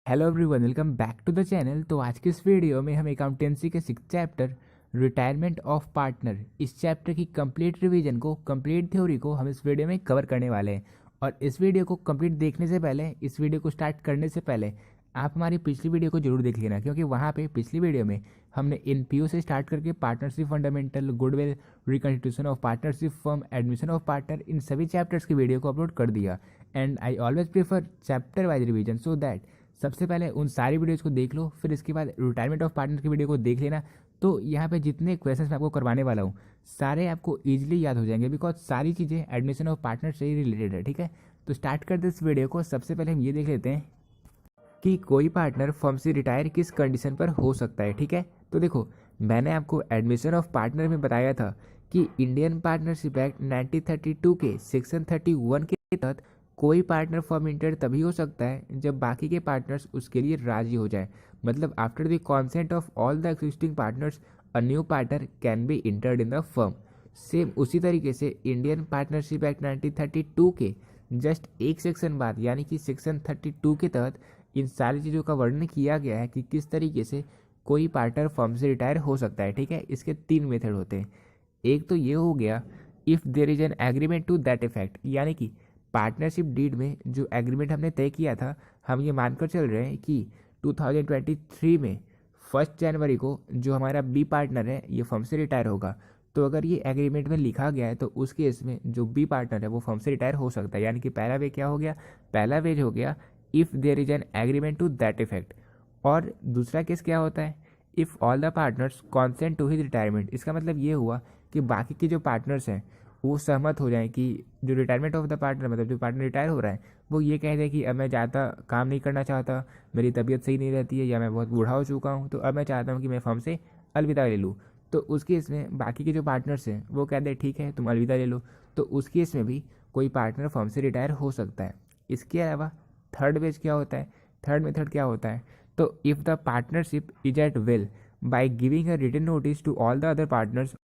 Hello everyone, welcome back to the channel. तो आज के इस वीडियो में हम अकाउंटेंसी के 6 चैप्टर रिटायरमेंट ऑफ पार्टनर इस चैप्टर की कंप्लीट रिवीजन को, कंप्लीट थ्योरी को हम इस वीडियो में कवर करने वाले हैं। और इस वीडियो को कंप्लीट देखने से पहले, इस वीडियो को स्टार्ट करने से पहले आप हमारी पिछली वीडियो को जरूर देख लेना, क्योंकि वहाँ पे पिछली वीडियो में हमने एनपीओ से स्टार्ट करके partnership fundamental, goodwill, reconstitution of partnership firm, admission of partner, इन सभी चैप्टर्स की वीडियो को अपलोड कर दिया। And I always prefer chapter wise revision, so that सबसे पहले उन सारी वीडियोज़ को देख लो, फिर इसके बाद रिटायरमेंट ऑफ पार्टनर की वीडियो को देख लेना। तो यहाँ पे जितने क्वेश्चंस मैं आपको करवाने वाला हूँ सारे आपको ईजिली याद हो जाएंगे, बिकॉज सारी चीज़ें एडमिशन ऑफ पार्टनर से ही रिलेटेड है। ठीक है, तो स्टार्ट करते इस वीडियो को। सबसे पहले हम ये देख लेते हैं कि कोई पार्टनर फर्म से रिटायर किस कंडीशन पर हो सकता है। ठीक है, तो देखो, मैंने आपको एडमिशन ऑफ पार्टनर में बताया था कि इंडियन पार्टनरशिप एक्ट 1932 के सेक्शन 31 के तहत कोई पार्टनर फर्म इंटर तभी हो सकता है जब बाकी के पार्टनर्स उसके लिए राजी हो जाए। मतलब after the consent of all the existing partners a new partner can be entered in the firm. Same उसी तरीके से इंडियन पार्टनरशिप एक्ट 1932 के जस्ट एक सेक्शन बाद, यानी कि सेक्शन 32 के तहत इन सारी चीज़ों का वर्णन किया गया है कि किस तरीके से कोई पार्टनर फर्म से रिटायर हो सकता है। ठीक है, इसके 3 मेथड होते हैं। एक तो ये हो गया if there is an agreement to that effect, यानी कि पार्टनरशिप डीड में जो एग्रीमेंट हमने तय किया था, हम ये मानकर चल रहे हैं कि 2023 में 1 जनवरी को जो हमारा बी पार्टनर है ये फर्म से रिटायर होगा। तो अगर ये एग्रीमेंट में लिखा गया है तो उस केस में जो बी पार्टनर है वो फर्म से रिटायर हो सकता है। यानी कि पहला वे क्या हो गया, पहला वेज हो गया if there is an agreement to that effect. और दूसरा केस क्या होता है, if all the partners consent to his retirement. इसका मतलब ये हुआ कि बाकी के जो पार्टनर्स हैं वो सहमत हो जाएं कि जो रिटायरमेंट ऑफ द पार्टनर, मतलब जो पार्टनर रिटायर हो रहा है, वो ये कह दे कि अब मैं ज़्यादा काम नहीं करना चाहता, मेरी तबीयत सही नहीं रहती है, या मैं बहुत बूढ़ा हो चुका हूँ, तो अब मैं चाहता हूँ कि मैं फर्म से अलविदा ले लूँ। तो उस केस में बाकी के जो पार्टनर्स हैं वो कहते हैं ठीक है तुम अलविदा ले लो। तो उस केस में भी कोई पार्टनर फर्म से रिटायर हो सकता है। इसके अलावा थर्ड वेज क्या होता है, थर्ड मेथड क्या होता है, तो if the partnership is at will by giving a written notice to all the other partners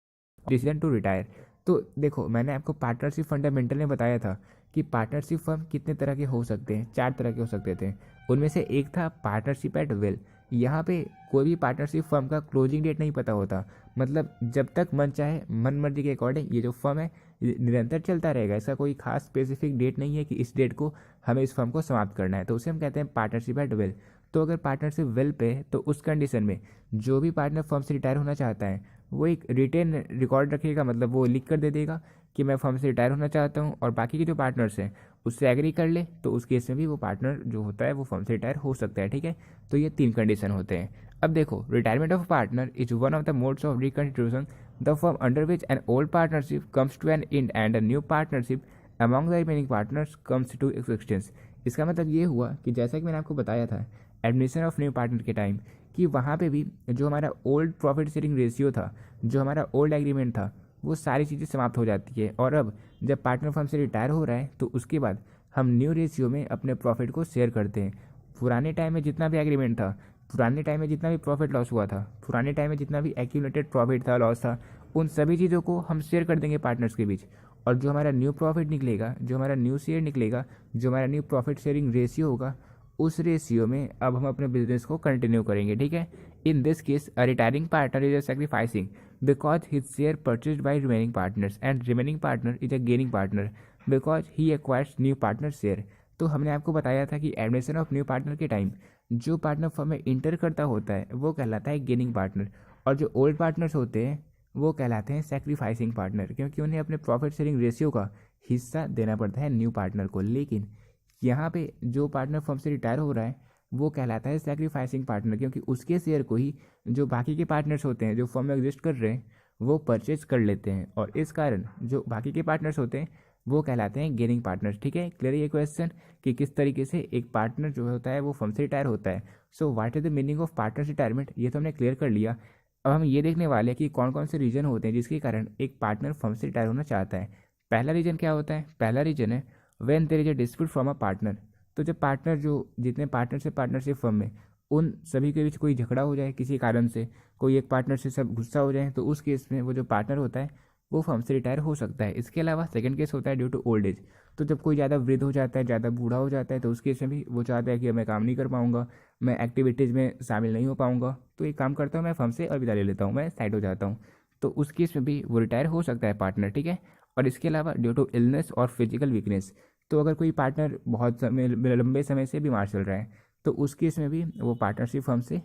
decision to retire. तो देखो, मैंने आपको पार्टनरशिप फंडामेंटल में बताया था कि पार्टनरशिप फर्म कितने तरह के हो सकते हैं, 4 तरह के हो सकते थे। उनमें से एक था पार्टनरशिप एट विल। यहाँ पे कोई भी पार्टनरशिप फर्म का क्लोजिंग डेट नहीं पता होता, मतलब जब तक मन चाहे, मन मर्जी के अकॉर्डिंग ये जो फर्म है निरंतर चलता रहेगा। इसका कोई खास स्पेसिफिक डेट नहीं है कि इस डेट को हमें इस फर्म को समाप्त करना है, तो उसे हम कहते हैं पार्टनरशिप एट विल। तो अगर पार्टनरशिप विल पे है तो उस कंडीशन में जो भी पार्टनर फर्म से रिटायर होना चाहता है वो एक रिटेन रिकॉर्ड रखेगा, मतलब वो लिख कर दे देगा कि मैं फर्म से रिटायर होना चाहता हूँ, और बाकी के जो पार्टनर्स हैं उससे एग्री कर ले, तो उस केस में भी वो पार्टनर जो होता है वो फर्म से रिटायर हो सकता है। ठीक है, तो ये 3 कंडीशन होते हैं। अब देखो, retirement of partner is one of the modes of reconstitution the firm under which an old partnership comes to an end and a new partnership among the remaining partners comes to existence. इसका मतलब ये हुआ कि जैसा कि मैंने आपको बताया था एडमिशन ऑफ न्यू पार्टनर के टाइम, कि वहाँ पे भी जो हमारा ओल्ड प्रॉफिट शेयरिंग रेशियो था, जो हमारा ओल्ड एग्रीमेंट था, वो सारी चीज़ें समाप्त हो जाती है। और अब जब पार्टनर फर्म से रिटायर हो रहा है तो उसके बाद हम न्यू रेशियो में अपने प्रॉफिट को शेयर करते हैं। पुराने टाइम में जितना भी एग्रीमेंट था, पुराने टाइम में जितना भी प्रॉफिट लॉस हुआ था, पुराने टाइम में जितना भी एक्यूमुलेटेड प्रॉफिट था, लॉस था, उन सभी चीज़ों को हम शेयर कर देंगे पार्टनर्स के बीच। और जो हमारा न्यू प्रॉफिट निकलेगा, जो हमारा न्यू शेयर निकलेगा, जो हमारा न्यू प्रॉफिट शेयरिंग रेशियो होगा, उस रेशियो में अब हम अपने बिजनेस को कंटिन्यू करेंगे। ठीक है, in this case a retiring partner is a sacrificing because his share purchased bye remaining partners and remaining partner is a gaining partner because he acquires new partner share. तो हमने आपको बताया था कि एडमिशन ऑफ न्यू पार्टनर के time जो partner firm में inter करता होता है वो कहलाता है गेनिंग पार्टनर, और जो ओल्ड पार्टनर्स होते हैं वो कहलाते हैं सेक्रीफाइसिंग पार्टनर, क्योंकि उन्हें अपने प्रॉफिट शेयरिंग रेशियो का हिस्सा देना पड़ता है न्यू पार्टनर को। लेकिन यहाँ पे जो पार्टनर फर्म से रिटायर हो रहा है वो कहलाता है सेक्रीफाइसिंग पार्टनर, क्योंकि उसके शेयर को ही जो बाकी के पार्टनर्स होते हैं जो फर्म में एग्जिस्ट कर रहे हैं वो परचेज कर लेते हैं, और इस कारण जो बाकी के पार्टनर्स होते हैं वो कहलाते हैं गेनिंग पार्टनर्स। ठीक है, क्लियर ये क्वेश्चन कि किस तरीके से एक पार्टनर जो होता है वो फर्म से रिटायर होता है। So what is the meaning of partner retirement, ये तो हमने क्लियर कर लिया। अब हम ये देखने वाले हैं कि कौन कौन से रीजन होते हैं जिसके कारण एक पार्टनर फर्म से रिटायर होना चाहता है। पहला रीजन क्या होता है, पहला रीजन है when there is a dispute from a partner. तो जब पार्टनर, जो जितने पार्टनरशिप फर्म में, उन सभी के बीच कोई झगड़ा हो जाए किसी कारण से, कोई एक पार्टनर से सब गुस्सा हो जाए, तो उस केस में वो जो पार्टनर होता है वो फर्म से रिटायर हो सकता है। इसके अलावा सेकंड केस होता है ड्यू टू ओल्ड एज। तो जब कोई ज़्यादा वृद्ध हो जाता है, ज़्यादा बूढ़ा हो जाता है, तो उस केस में भी वो चाहता है कि मैं काम नहीं कर पाऊँगा, मैं एक्टिविटीज़ में शामिल नहीं हो पाऊँगा, तो एक काम करता हूँ, मैं फर्म से अलविदा ले लेता हूँ, मैं साइड हो जाता हूँ। तो उस केस में भी वो रिटायर हो सकता है पार्टनर, ठीक है। और इसके अलावा ड्यू टू इलनेस और फिजिकल वीकनेस, तो अगर कोई पार्टनर बहुत समय लंबे समय से बीमार चल रहा है, तो उस केस में भी वो पार्टनरशिप फर्म से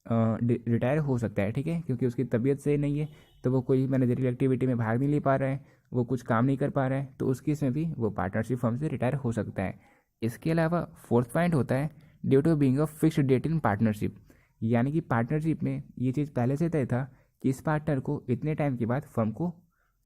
रिटायर हो सकता है, ठीक है, क्योंकि उसकी तबीयत सही नहीं है, तो वो कोई मैनेजरियल एक्टिविटी में भाग नहीं ले पा रहा है, वो कुछ काम नहीं कर पा रहा है, तो उस केस में भी वो पार्टनरशिप फर्म से रिटायर हो सकता है। इसके अलावा फोर्थ पॉइंट होता है due to being a fixed date in partnership, यानी कि पार्टनरशिप में ये चीज़ पहले से तय था कि इस पार्टनर को इतने टाइम के बाद फर्म को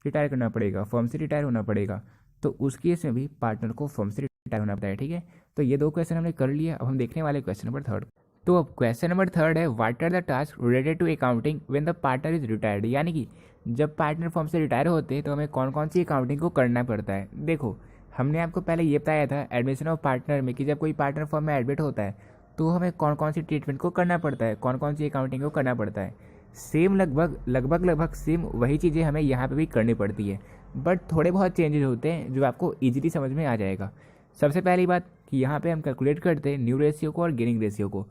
रिटायर करना पड़ेगा, फर्म से रिटायर होना पड़ेगा, तो उस केस में भी पार्टनर को फर्म से रिटायर होना पड़ता है, ठीक है। तो ये दो क्वेश्चन हमने कर लिया। अब हम देखने वाले क्वेश्चन नंबर थर्ड। तो अब क्वेश्चन नंबर थर्ड है, what are the task related to accounting when the partner is retired, यानी कि जब पार्टनर फर्म से रिटायर होते हैं तो हमें कौन कौन सी अकाउंटिंग को करना पड़ता है। देखो, हमने आपको पहले ये बताया था एडमिशन ऑफ पार्टनर में कि जब कोई पार्टनर फर्म में एडमिट होता है तो हमें कौन कौन सी ट्रीटमेंट को करना पड़ता है, कौन कौन सी अकाउंटिंग को करना पड़ता है। सेम लगभग सेम वही चीज़ें हमें यहाँ पे भी करनी पड़ती है, बट थोड़े बहुत चेंजेस होते हैं जो आपको ईजिली समझ में आ जाएगा। सबसे पहली बात कि यहाँ पे हम कैलकुलेट करते हैं न्यू रेशियो को और गेनिंग रेशियो को,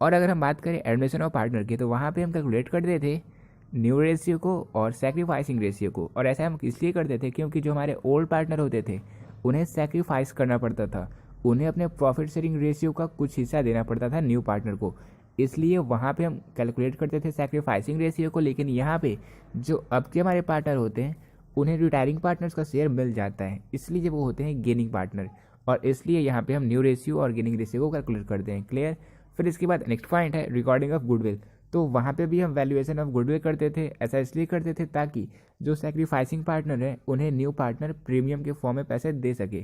और अगर हम बात करें एडमिशन ऑफ पार्टनर की तो वहाँ पे हम कैलकुलेट करते थे न्यू रेशियो को और सेक्रीफाइसिंग रेशियो को। और ऐसा हम इसलिए करते थे क्योंकि जो हमारे ओल्ड पार्टनर होते थे उन्हें सेक्रीफाइस करना पड़ता था, उन्हें अपने प्रॉफिट शेयरिंग रेशियो का कुछ हिस्सा देना पड़ता था न्यू पार्टनर को, इसलिए वहाँ पे हम कैलकुलेट करते थे सेक्रीफाइसिंग रेशियो को। लेकिन यहाँ पे जो अब के हमारे पार्टनर होते हैं उन्हें रिटायरिंग पार्टनर्स का शेयर मिल जाता है, इसलिए वो होते हैं गेनिंग पार्टनर, और इसलिए यहाँ पे हम न्यू रेशियो और गेनिंग रेशियो को कैलकुलेट करते हैं। क्लियर। फिर इसके बाद नेक्स्ट पॉइंट है रिकॉर्डिंग ऑफ गुडविल। तो वहाँ पे भी हम वैल्यूएशन ऑफ गुडविल करते थे। ऐसा इसलिए करते थे ताकि जो सेक्रीफाइसिंग पार्टनर है उन्हें न्यू पार्टनर प्रीमियम के फॉर्म में पैसे दे सके,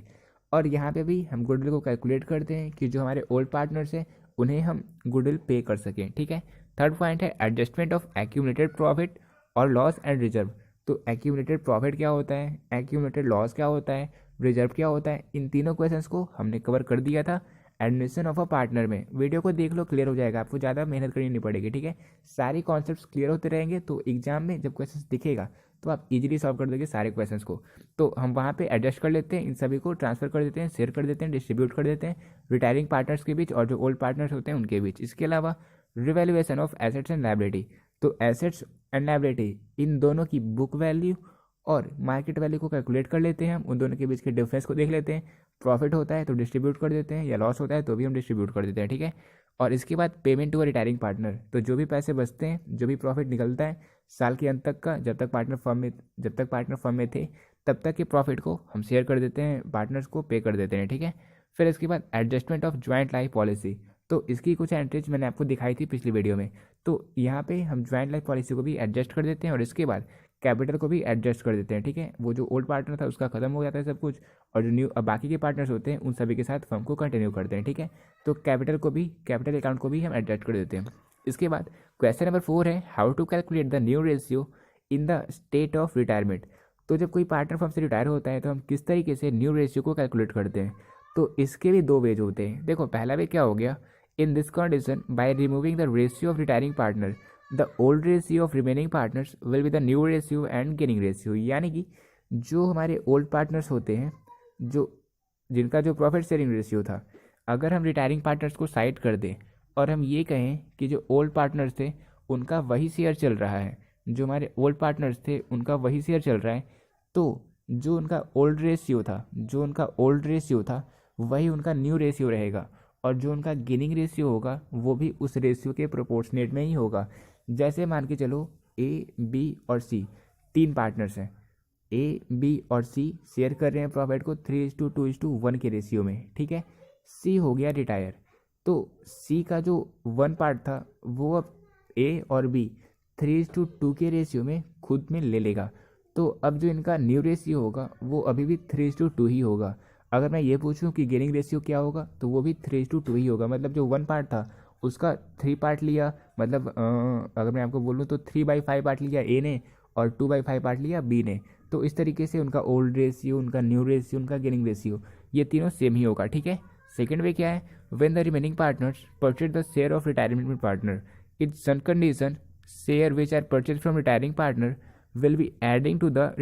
और यहाँ पे भी हम गुडविल को कैलकुलेट करते हैं कि जो हमारे ओल्ड पार्टनर्स हैं उन्हें हम गुडविल पे कर सकें, ठीक है। थर्ड पॉइंट है एडजस्टमेंट ऑफ एक्यूमुलेटेड प्रॉफिट और लॉस एंड रिजर्व। तो एक्यूमुलेटेड प्रॉफिट क्या होता है, एक्यूमुलेटेड लॉस क्या होता है, रिजर्व क्या होता है, इन तीनों क्वेश्चंस को हमने कवर कर दिया था एडमिशन ऑफ अ पार्टनर में। वीडियो को देख लो, क्लियर हो जाएगा, आपको ज़्यादा मेहनत करनी नहीं पड़ेगी, ठीक है। सारे कॉन्सेप्ट्स क्लियर होते रहेंगे तो एग्जाम में जब क्वेश्चंस दिखेगा तो आप इजीली सॉल्व कर दोगे सारे क्वेश्चंस को। तो हम वहाँ पे एडजस्ट कर लेते हैं, इन सभी को ट्रांसफर कर देते हैं, शेयर कर देते हैं, डिस्ट्रीब्यूट कर देते हैं रिटायरिंग पार्टनर्स के बीच और जो ओल्ड पार्टनर्स होते हैं उनके बीच। इसके अलावा revaluation of assets and liability. तो एसेट्स एंड लायबिलिटी इन दोनों की बुक वैल्यू और मार्केट वैल्यू को कैलकुलेट कर लेते हैं हम, उन दोनों के बीच के डिफरेंस को देख लेते हैं, प्रॉफिट होता है तो डिस्ट्रीब्यूट कर देते हैं, या लॉस होता है तो भी हम डिस्ट्रीब्यूट कर देते हैं, ठीक है। और इसके बाद payment to a retiring partner. तो जो भी पैसे बचते हैं, जो भी प्रॉफिट निकलता है साल के अंत तक का, जब तक पार्टनर फर्म में थे तब तक के प्रॉफिट को हम शेयर कर देते हैं, पार्टनर्स को पे कर देते हैं, ठीक है। फिर इसके बाद adjustment of joint life policy. तो इसकी कुछ एंट्रीज मैंने आपको दिखाई थी पिछली वीडियो में, तो यहाँ पे हम ज्वाइंट लाइफ पॉलिसी को भी एडजस्ट कर देते हैं और इसके बाद कैपिटल को भी एडजस्ट कर देते हैं, ठीक है। वो जो ओल्ड पार्टनर था उसका खत्म हो जाता है सब कुछ, और जो न्यू बाकी के पार्टनर्स होते हैं उन सभी के साथ फर्म को कंटिन्यू करते हैं, ठीक है। तो कैपिटल अकाउंट को भी हम एडजस्ट कर देते हैं। इसके बाद क्वेश्चन नंबर 4 है how to calculate the new ratio in the state of retirement. तो जब कोई पार्टनर फर्म से रिटायर होता है तो हम किस तरीके से न्यू रेशियो को कैलकुलेट करते हैं। तो इसके भी दो वेज होते हैं। देखो, पहला वे क्या हो गया, in this condition by removing the ratio of retiring partner the old ratio of remaining partners will be the new ratio and gaining ratio. यानी कि जो हमारे ओल्ड पार्टनर्स होते हैं, जिनका जो प्रॉफिट शेयरिंग रेशियो था, अगर हम रिटायरिंग पार्टनर्स को साइड कर दें और हम ये कहें कि जो ओल्ड पार्टनर्स थे उनका वही शेयर चल रहा है, जो हमारे ओल्ड पार्टनर्स थे उनका वही शेयर चल रहा है, तो जो उनका ओल्ड रेशियो था वही उनका न्यू रेशियो रहेगा, और जो उनका गेनिंग रेशियो होगा वो भी उस रेशियो के प्रोपोर्शनेट में ही होगा। जैसे मान के चलो ए, बी और सी 3 पार्टनर्स हैं, ए, बी और सी शेयर कर रहे हैं प्रॉफिट को 3:2:1 के रेशियो में, ठीक है। सी हो गया रिटायर, तो सी का जो 1 पार्ट था वो अब ए और बी 3:2 के रेशियो में खुद में ले लेगा, तो अब जो इनका न्यू रेशियो होगा वो अभी भी 3:2 ही होगा। अगर मैं ये पूछूं कि गेनिंग रेशियो क्या होगा तो वो भी 3:2 ही होगा। मतलब जो 1 पार्ट था उसका 3 पार्ट लिया, मतलब अगर मैं आपको बोलूँ तो 3/5 पार्ट लिया ए ने और 2/5 पार्ट लिया बी ने। तो इस तरीके से उनका ओल्ड रेशियो, उनका न्यू रेशियो, उनका गेनिंग रेशियो ये तीनों सेम ही होगा, ठीक है। सेकेंड वे क्या है, when the remaining partners purchase the share of retirement partner its such condition share which are purchase from retiring partner will be adding to the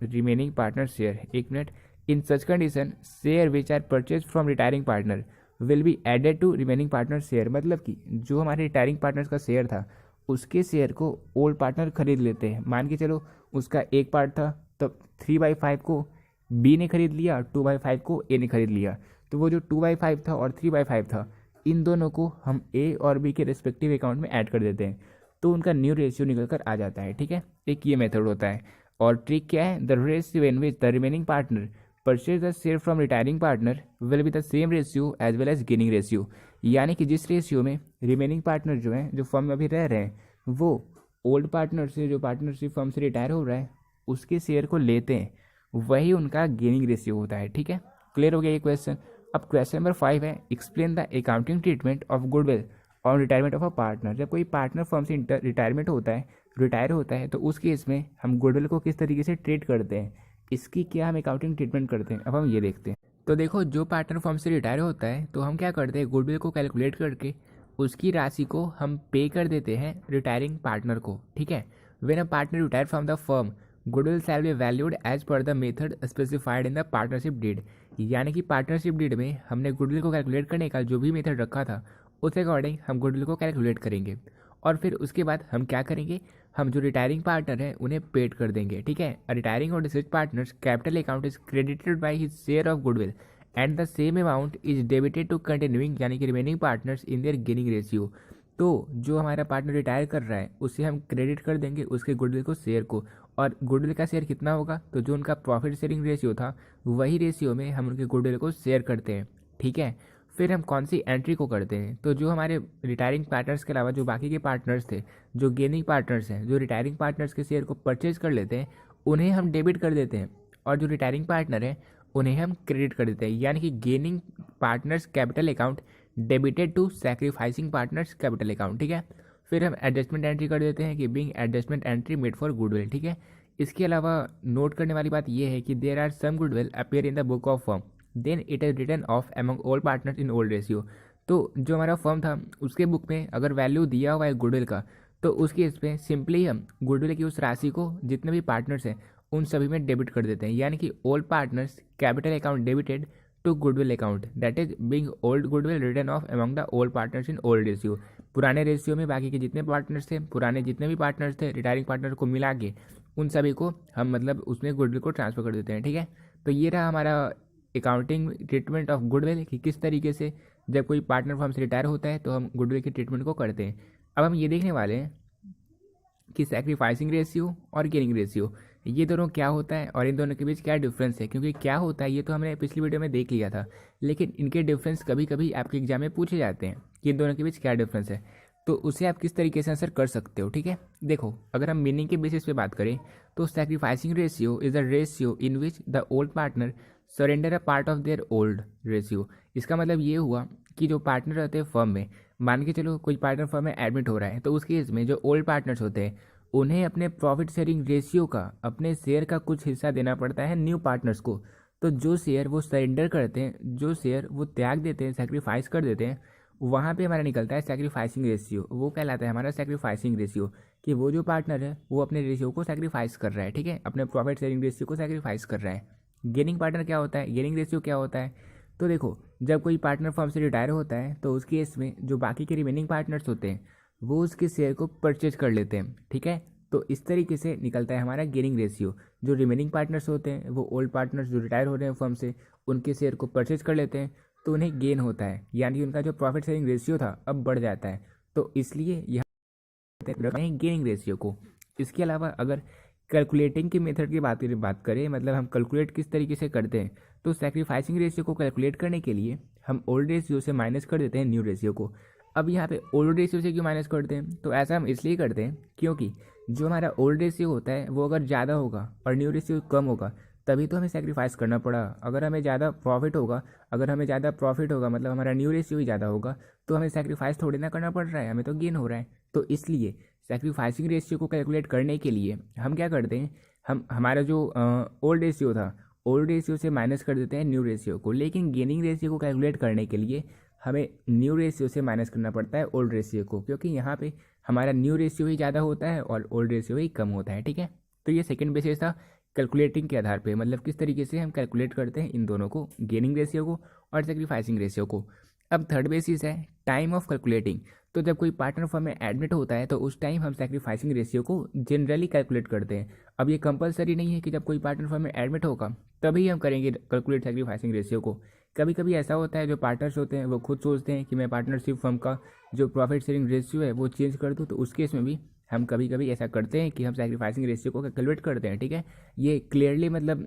remaining partner share. एक minute, in such condition share which are purchase from retiring partner will be added to remaining partner share. मतलब कि जो हमारे retiring partners का share था उसके share को old partner खरीद लेते हैं। मान के चलो उसका एक पार्ट था, तब 3/5 को बी ने खरीद लिया, 2/5 को ए ने खरीद लिया। तो वो जो 2/5 था और 3/5 था, इन दोनों को हम ए और बी के रिस्पेक्टिव अकाउंट में ऐड कर देते हैं, तो उनका न्यू रेशियो निकल कर आ जाता है। ठीक है, एक ये मेथड होता है। और ट्रिक क्या है, the ratio in which the remaining partner purchase the share from retiring partner will be the same ratio as well as gaining ratio. यानी कि जिस रेशियो में रिमेनिंग पार्टनर जो है, जो फर्म में अभी रह रहे हैं, वो ओल्ड पार्टनर से, जो पार्टनरशिप फर्म से रिटायर हो रहा है, उसके शेयर को लेते हैं, वही उनका गेनिंग रेशियो होता है। ठीक है, क्लियर हो गया ये क्वेश्चन। अब क्वेश्चन नंबर 5 है, explain the accounting treatment of goodwill on retirement of a partner. जब कोई पार्टनर फर्म से रिटायर होता है तो उस केस में हम गुडविल को किस तरीके से ट्रीट करते हैं, इसकी क्या हम अकाउंटिंग ट्रीटमेंट करते हैं, अब हम ये देखते हैं। तो देखो, जो पार्टनर फर्म से रिटायर होता है तो हम क्या करते हैं, गुडविल को कैलकुलेट करके उसकी राशि को हम पे कर देते हैं रिटायरिंग पार्टनर को। ठीक है, when a partner retire from the firm goodwill shall be valued as per the method specified in the partnership deed. यानी कि पार्टनरशिप डीड में हमने गुडविल को कैलकुलेट करने का जो भी मेथड रखा था उस अकॉर्डिंग हम गुडविल को कैलकुलेट करेंगे। और फिर उसके बाद हम क्या करेंगे, हम जो रिटायरिंग पार्टनर है उन्हें पेड कर देंगे। ठीक है, रिटायरिंग और deceased partners capital account is credited by his share of goodwill and the same amount is debited to continuing यानी कि remaining partners in their gaining ratio. तो जो हमारा पार्टनर रिटायर कर रहा है उसे हम क्रेडिट कर देंगे उसके गुडविल को, शेयर को। और गुडविल का शेयर कितना होगा, तो जो उनका प्रॉफिट शेयरिंग रेशियो था वही रेशियो में हम उनके गुडविल को शेयर करते हैं। ठीक है, फिर हम कौन सी एंट्री को करते हैं, तो जो हमारे रिटायरिंग पार्टनर्स के अलावा जो बाकी के पार्टनर्स थे, जो गेनिंग पार्टनर्स हैं, जो रिटायरिंग पार्टनर्स के शेयर को परचेज कर लेते हैं, उन्हें हम डेबिट कर देते हैं। और जो रिटायरिंग पार्टनर है उन्हें हम क्रेडिट कर देते हैं। यानी कि gaining partners capital account debited to sacrificing partners capital account. ठीक है, फिर हम एडजस्टमेंट एंट्री कर देते हैं कि being adjustment entry made for goodwill. ठीक है, इसके अलावा नोट करने वाली बात यह है कि there are some goodwill appear in the book of firm then it is written off among all partners in old ratio. तो जो हमारा फर्म था उसके बुक में अगर वैल्यू दिया हुआ है गुडविल का, तो उस केस पे सिंपली हम गुडविल की उस राशि को जितने भी पार्टनर्स हैं उन सभी में डेबिट कर देते हैं। यानी कि old partners capital account debited to goodwill account that is being old goodwill return off among the old partners in old ratio. पुराने रेशियो में बाकी के जितने पार्टनर्स थे, पुराने जितने भी पार्टनर्स थे रिटायरिंग पार्टनर को मिला के, उन सभी को हम मतलब उसमें गुडविल को ट्रांसफर कर देते हैं। ठीक है, तो ये रहा हमारा अकाउंटिंग ट्रीटमेंट ऑफ गुडविल कि किस तरीके से जब कोई पार्टनर फर्म से रिटायर होता है तो हम गुडविल के ट्रीटमेंट को करते हैं। अब हम ये देखने वाले हैं कि सैक्रिफाइसिंग रेशियो और गेनिंग रेशियो ये दोनों क्या होता है और इन दोनों के बीच क्या डिफरेंस है। क्योंकि क्या होता है ये तो हमने पिछली वीडियो में देख लिया था, लेकिन इनके डिफरेंस कभी कभी आपके एग्जाम में पूछे जाते हैं कि इन दोनों के बीच क्या डिफरेंस है, तो उसे आप किस तरीके से आंसर कर सकते हो। ठीक है, देखो, अगर हम मीनिंग के बेसिस पे बात करें तो sacrificing ratio is the ratio in which the old partner surrender a part of their old ratio. इसका मतलब ये हुआ कि जो पार्टनर रहते हैं फर्म में, मान के चलो कोई पार्टनर फर्म में एडमिट हो रहा है, तो उस केस में जो ओल्ड पार्टनर्स होते हैं उन्हें अपने प्रॉफिट शेयरिंग रेशियो का, अपने शेयर का कुछ हिस्सा देना पड़ता है न्यू पार्टनर्स को। तो जो शेयर वो सरेंडर करते हैं, जो शेयर वो त्याग देते हैं, सेक्रीफाइस कर देते हैं, वहाँ पे हमारा निकलता है सैक्रिफाइसिंग रेशियो। वो कहलाता है हमारा सैक्रिफाइसिंग रेशियो कि वो जो पार्टनर है वो अपने रेशियो को सैक्रिफाइस कर रहा है। ठीक है, अपने प्रॉफिट शेयरिंग रेशियो को सैक्रिफाइस कर रहा है। गेनिंग पार्टनर क्या होता है, गेनिंग रेशियो क्या होता है, तो देखो, जब कोई पार्टनर फर्म से रिटायर होता है तो उस केस में जो बाकी के रिमेनिंग पार्टनर्स होते हैं वो उसके शेयर को परचेज कर लेते हैं। ठीक है, तो इस तरीके से निकलता है हमारा गेनिंग रेशियो। जो रिमेनिंग पार्टनर्स होते हैं वो ओल्ड पार्टनर्स जो रिटायर हो रहे हैं फर्म से, उनके शेयर को परचेज कर लेते हैं, तो उन्हें गेन होता है, यानी कि उनका जो प्रॉफिट शेयरिंग रेशियो था अब बढ़ जाता है। तो इसलिए यह गेनिंग रेशियो को। इसके अलावा अगर कैलकुलेटिंग के मेथड की बात करें, मतलब हम कैलकुलेट किस तरीके से करते हैं, तो सैक्रिफाइसिंग रेशियो को कैलकुलेट करने के लिए हम ओल्ड रेशियो से माइनस कर देते हैं न्यू रेशियो को। अब यहाँ पे ओल्ड रेशियो से क्यों माइनस करते हैं, तो ऐसा हम इसलिए करते हैं क्योंकि जो हमारा ओल्ड रेशियो होता है वो अगर ज़्यादा होगा और न्यू रेशियो कम होगा तभी तो हमें सेक्रीफाइस करना पड़ा। अगर हमें ज़्यादा प्रॉफिट होगा, मतलब हमारा न्यू रेशियो ही ज़्यादा होगा, तो हमें सेक्रीफाइस थोड़ी ना करना पड़ रहा है, हमें तो गेन हो रहा है। तो इसलिए सेक्रीफाइसिंग रेशियो को कैलकुलेट करने के लिए हम क्या करते हैं, हम हमारा जो ओल्ड रेशियो था, ओल्ड रेशियो से माइनस कर देते हैं न्यू रेशियो को। लेकिन गेनिंग रेशियो को कैलकुलेट करने के लिए हमें न्यू रेशियो से माइनस करना पड़ता है ओल्ड रेशियो को, क्योंकि यहाँ पे हमारा न्यू रेशियो ही ज़्यादा होता है और ओल्ड रेशियो ही कम होता है। ठीक है, तो ये सेकंड बेसिस था कैलकुलेटिंग के आधार पे, मतलब किस तरीके से हम कैलकुलेट करते हैं इन दोनों को, गेनिंग रेशियो को और सेक्रीफाइसिंग रेशियो को। अब थर्ड बेसिस है टाइम ऑफ कैलकुलेटिंग। तो जब कोई पार्टनर फर्म में एडमिट होता है तो उस टाइम हम सेक्रीफाइसिंग रेशियो को जनरली कैलकुलेट करते हैं। अब ये कंपलसरी नहीं है कि जब कोई पार्टनर फर्म में एडमिट होगा तभी हम करेंगे कैलकुलेट सेक्रीफाइसिंग रेशियो को। कभी कभी ऐसा होता है जो पार्टनर्स होते हैं वो खुद सोचते हैं कि मैं पार्टनरशिप फर्म का जो प्रॉफिट शेयरिंग रेशियो है वो चेंज कर दूँ, तो उस केस में भी हम कभी कभी ऐसा करते हैं कि हम सेक्रीफाइसिंग रेशियो को कैलकुलेट करते हैं। ठीक है, ये क्लियरली मतलब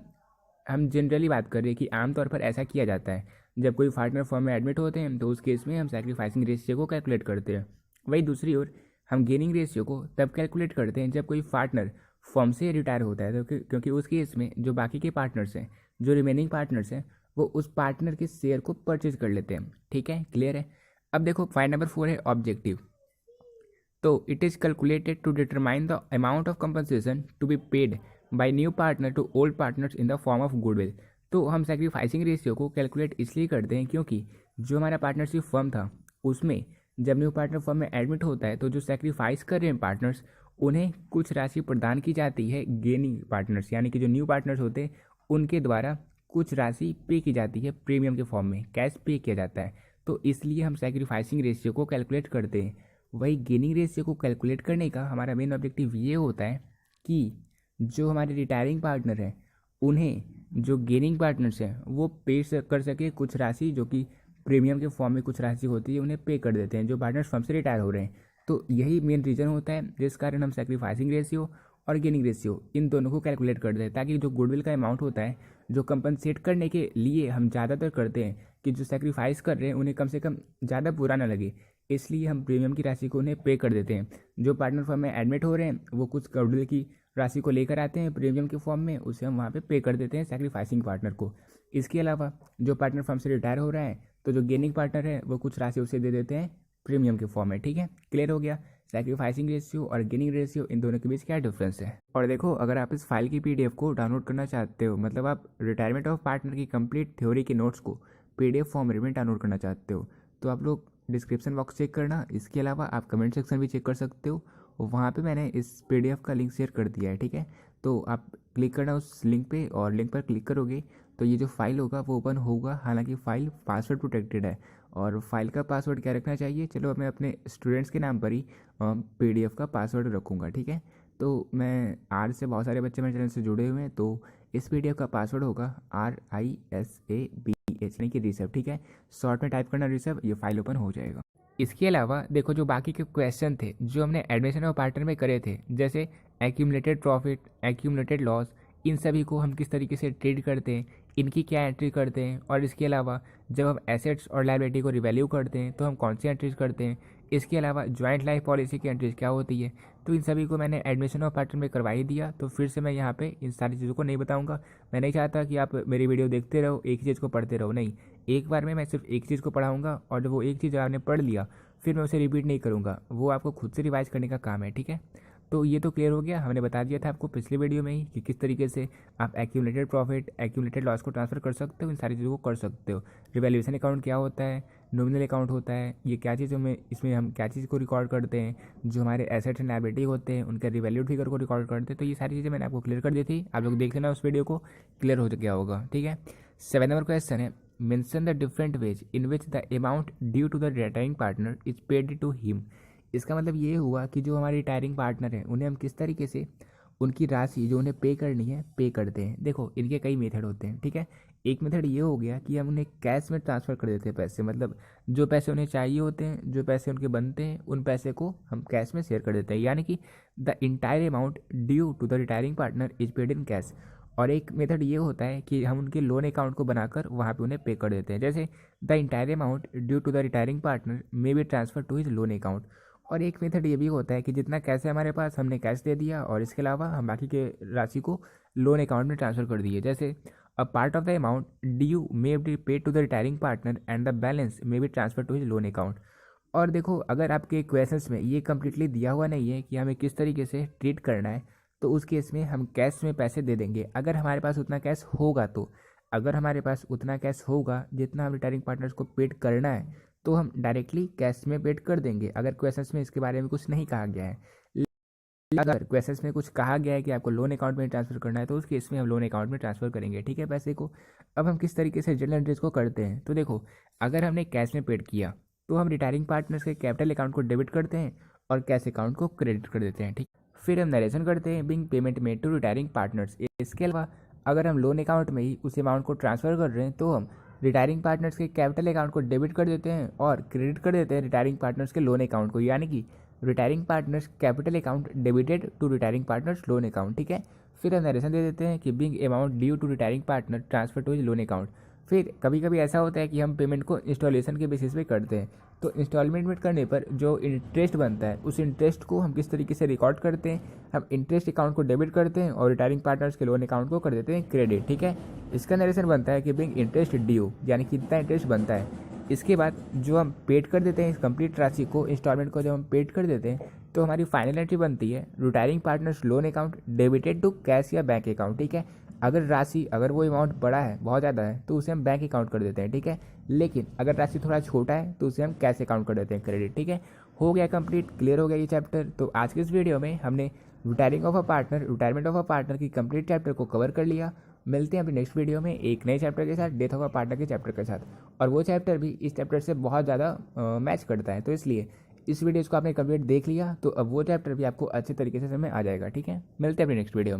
हम जनरली बात कर रहे हैं कि आमतौर पर ऐसा किया जाता है। जब कोई पार्टनर फर्म में एडमिट होते हैं तो उस केस में हम सेक्रीफाइसिंग रेशियो को कैलकुलेट करते हैं। वही दूसरी ओर हम गेनिंग रेशियो को तब कैलकुलेट करते हैं जब कोई पार्टनर फर्म से रिटायर होता है, तो क्योंकि उस केस में जो बाकी के पार्टनर्स हैं, जो रिमेनिंग पार्टनर्स हैं, वो उस पार्टनर के शेयर को परचेज कर लेते हैं। ठीक है, क्लियर है। अब देखो पॉइंट नंबर 4 है ऑब्जेक्टिव। तो it is calculated to determine the amount of compensation to be paid by new partner to old partners in the form of goodwill. तो हम सेक्रीफाइसिंग रेशियो को कैलकुलेट इसलिए करते हैं क्योंकि जो हमारा पार्टनरशिप फर्म था उसमें जब न्यू पार्टनर फर्म में एडमिट होता है तो जो सेक्रीफाइस कर रहे हैं पार्टनर्स, उन्हें कुछ राशि प्रदान की जाती है गेनिंग पार्टनर्स, यानी कि जो न्यू पार्टनर्स होते हैं उनके द्वारा कुछ राशि पे की जाती है प्रीमियम के फॉर्म में, कैश पे किया जाता है। तो इसलिए हम सेक्रीफाइसिंग रेशियो को कैलकुलेट करते हैं। वही गेनिंग रेशियो को कैलकुलेट करने का हमारा मेन ऑब्जेक्टिव ये होता है कि जो हमारे रिटायरिंग पार्टनर हैं उन्हें जो गेनिंग पार्टनर्स हैं वो पे कर सके कुछ राशि, जो कि प्रीमियम के फॉर्म में कुछ राशि होती है उन्हें पे कर देते हैं जो पार्टनर्स फर्म से रिटायर हो रहे हैं। तो यही मेन रीज़न होता है जिस कारण हम सेक्रीफाइसिंग रेशियो और गेनिंग रेशियो इन दोनों को कैलकुलेट करते हैं, ताकि जो गुडविल का अमाउंट होता है जो कंपनसेट करने के लिए हम ज़्यादातर करते हैं कि जो सेक्रीफाइस कर रहे हैं उन्हें कम से कम ज़्यादा बुरा ना लगे, इसलिए हम प्रीमियम की राशि को उन्हें पे कर देते हैं। जो पार्टनर फर्म में एडमिट हो रहे हैं वो कुछ गुडविल की राशि को लेकर आते हैं प्रीमियम के फॉर्म में, उसे हम वहाँ पे कर देते हैं सेक्रीफाइसिंग पार्टनर को। इसके अलावा जो पार्टनर फर्म से रिटायर हो रहा है तो जो गेनिंग पार्टनर है वो कुछ राशि उसे दे देते हैं प्रीमियम के फॉर्म में। ठीक है, क्लियर हो गया सेक्रीफाइसिंग रेशियो और गेनिंग रेशियो इन दोनों के बीच क्या डिफरेंस है। और देखो अगर आप इस फाइल की पीडीएफ को डाउनलोड करना चाहते हो, मतलब आप रिटायरमेंट ऑफ पार्टनर की कंप्लीट थ्योरी के नोट्स को पीडीएफ फॉर्म में डाउनलोड करना चाहते हो, तो आप लोग डिस्क्रिप्शन बॉक्स चेक करना। इसके अलावा आप कमेंट सेक्शन भी चेक कर सकते हो, वहाँ पे मैंने इस पीडीएफ का लिंक शेयर कर दिया है। ठीक है, तो आप क्लिक करना उस लिंक पे, और लिंक पर क्लिक करोगे तो ये जो फाइल होगा वो ओपन होगा। हालांकि फ़ाइल पासवर्ड प्रोटेक्टेड है, और फाइल का पासवर्ड क्या रखना चाहिए, चलो मैं अपने स्टूडेंट्स के नाम पर ही पीडीएफ का पासवर्ड रखूँगा। ठीक है, तो मैं आज से बहुत सारे बच्चे मेरे चैनल से जुड़े हुए हैं, तो इस पीडीएफ का पासवर्ड होगा RISABH, यानी कि रिसर्व। ठीक है, शॉर्ट में टाइप करना रिसर्व, ये फाइल ओपन हो जाएगा। इसके अलावा देखो जो बाकी के क्वेश्चन थे जो हमने एडमिशन ऑफ पार्टनर में करे थे, जैसे एक्यूमुलेटेड प्रॉफिट, एक्यूमुलेटेड लॉस, इन सभी को हम किस तरीके से ट्रीट करते हैं, इनकी क्या एंट्री करते हैं, और इसके अलावा जब हम एसेट्स और लायबिलिटी को रिवैल्यू करते हैं तो हम कौन सी एंट्रीज करते हैं, इसके अलावा ज्वाइंट लाइफ पॉलिसी की एंट्रीज क्या होती है, तो इन सभी को मैंने एडमिशन ऑफ पार्टनर में करवा ही दिया। तो फिर से मैं यहाँ पे इन सारी चीज़ों को नहीं बताऊँगा। मैं नहीं चाहता कि आप मेरी वीडियो देखते रहो, एक ही चीज़ को पढ़ते रहो, नहीं, एक बार में मैं सिर्फ एक चीज़ को पढ़ाऊँगा, और जब वो एक चीज़ आपने पढ़ लिया फिर मैं उसे रिपीट नहीं करूँगा, वो आपको खुद से रिवाइज करने का काम है। ठीक है, तो ये तो क्लियर हो गया। हमने बता दिया था आपको पिछले वीडियो में ही कि किस तरीके से आप एक्यूमुलेटेड प्रॉफिट, एक्यूमुलेटेड लॉस को ट्रांसफर कर सकते हो, इन सारी चीज़ों को कर सकते हो। रिवैल्यूएशन अकाउंट क्या होता है, नॉमिनल अकाउंट होता है, ये क्या चीज़ में, इसमें हम क्या चीज़ को रिकॉर्ड करते हैं, जो हमारे एसेट्स एंड लायबिलिटी होते हैं उनके रिवैल्यूड फिगर को रिकॉर्ड करते हैं। तो ये सारी चीज़ें मैंने आपको क्लियर कर दी थी, आप लोग देख लेना उस वीडियो को, क्लियर हो गया होगा। ठीक है, 7 नंबर क्वेश्चन है, mention the different ways in which the amount due to the retiring partner is paid to him. इसका मतलब ये हुआ कि जो हमारे रिटायरिंग पार्टनर हैं उन्हें हम किस तरीके से उनकी राशि जो उन्हें पे करनी है पे करते हैं। देखो इनके कई मेथड होते हैं। ठीक है, एक मेथड ये हो गया कि हम उन्हें कैश में ट्रांसफ़र कर देते हैं पैसे, मतलब जो पैसे उन्हें चाहिए होते हैं, जो पैसे उनके बनते हैं, उन पैसे को हम कैश में शेयर कर देते हैं, यानी कि the entire amount due to the retiring partner is paid in cash. और एक मेथड ये होता है कि हम उनके लोन अकाउंट को बनाकर वहाँ पे उन्हें पे कर देते हैं, जैसे the entire amount due to the retiring partner may be transfer to his loan account. और एक मेथड ये भी होता है कि जितना कैश है हमारे पास हमने कैश दे दिया, और इसके अलावा हम बाकी के राशि को लोन अकाउंट में ट्रांसफ़र कर दिए, जैसे a part of the amount due may be paid to the retiring partner and the balance may be transfer to his loan account. और देखो अगर आपके क्वेश्चंस में ये कम्प्लीटली दिया हुआ नहीं है कि हमें किस तरीके से ट्रीट करना है, तो उस केस में हम कैश में पैसे दे देंगे अगर हमारे पास उतना कैश होगा। तो अगर हमारे पास उतना कैश होगा जितना हम रिटायरिंग पार्टनर्स को पेड करना है, तो हम डायरेक्टली कैश में पेड कर देंगे, अगर क्वेश्चंस में इसके बारे में कुछ नहीं कहा गया है। अगर क्वेश्चंस में कुछ कहा गया है कि आपको लोन अकाउंट में ट्रांसफर करना है तो उस केस में हम लोन अकाउंट में ट्रांसफर करेंगे, ठीक है, पैसे को। अब हम किस तरीके से जनरल एंट्रीज को करते हैं, तो देखो, अगर हमने कैश में पेड किया तो हम रिटायरिंग पार्टनर्स के कैपिटल अकाउंट को डेबिट करते हैं और कैश अकाउंट को क्रेडिट कर देते हैं, ठीक। फिर हम नरेशन करते हैं being payment made to retiring partners. इसके अलावा अगर हम लोन अकाउंट में ही उस अमाउंट को ट्रांसफर कर रहे हैं तो हम रिटायरिंग पार्टनर्स के कैपिटल अकाउंट को डेबिट कर देते हैं और क्रेडिट कर देते हैं रिटायरिंग पार्टनर्स के लोन अकाउंट को, यानी कि retiring partners capital account debited to retiring partners loan account, ठीक है। फिर हम नरेशन दे देते हैं कि being amount due to retiring partner transfer to his loan account. फिर कभी कभी ऐसा होता है कि हम पेमेंट को इंस्टॉलेशन के बेसिस पे करते हैं, तो इंस्टॉलमेंट में करने पर जो इंटरेस्ट बनता है उस इंटरेस्ट को हम किस तरीके से रिकॉर्ड करते हैं, हम इंटरेस्ट अकाउंट को डेबिट करते हैं और रिटायरिंग पार्टनर्स के लोन अकाउंट को कर देते हैं क्रेडिट, ठीक है। इसका नरेशन बनता है कि बिंग इंटरेस्ट ड्यू, यानी कितना इंटरेस्ट बनता है। इसके बाद जो हम पेड कर देते हैं इस कंप्लीट राशि को, इंस्टॉलमेंट को जब हम पेड कर देते हैं तो हमारी फाइनल एंट्री बनती है retiring partners loan account debited to cash या बैंक अकाउंट, ठीक है। अगर वो अमाउंट बड़ा है, बहुत ज़्यादा है, तो उसे हम बैंक अकाउंट कर देते हैं, ठीक है। लेकिन अगर राशि थोड़ा छोटा है तो उसे हम कैश अकाउंट कर देते हैं क्रेडिट, ठीक है। हो गया कंप्लीट, क्लियर हो गया ये चैप्टर। तो आज के इस वीडियो में हमने retiring of a partner, retirement of a partner की कंप्लीट चैप्टर को कवर कर लिया। मिलते हैं अपने नेक्स्ट वीडियो में एक नए चैप्टर के साथ, डेथ ऑफ अ पार्टनर के चैप्टर के साथ, और वो चैप्टर भी इस चैप्टर से बहुत ज़्यादा मैच करता है, तो इसलिए इस वीडियो को आपने कंप्लीट देख लिया तो अब वो चैप्टर भी आपको अच्छे तरीके से समझ में आ जाएगा, ठीक है। मिलते हैं अपने नेक्स्ट वीडियो में।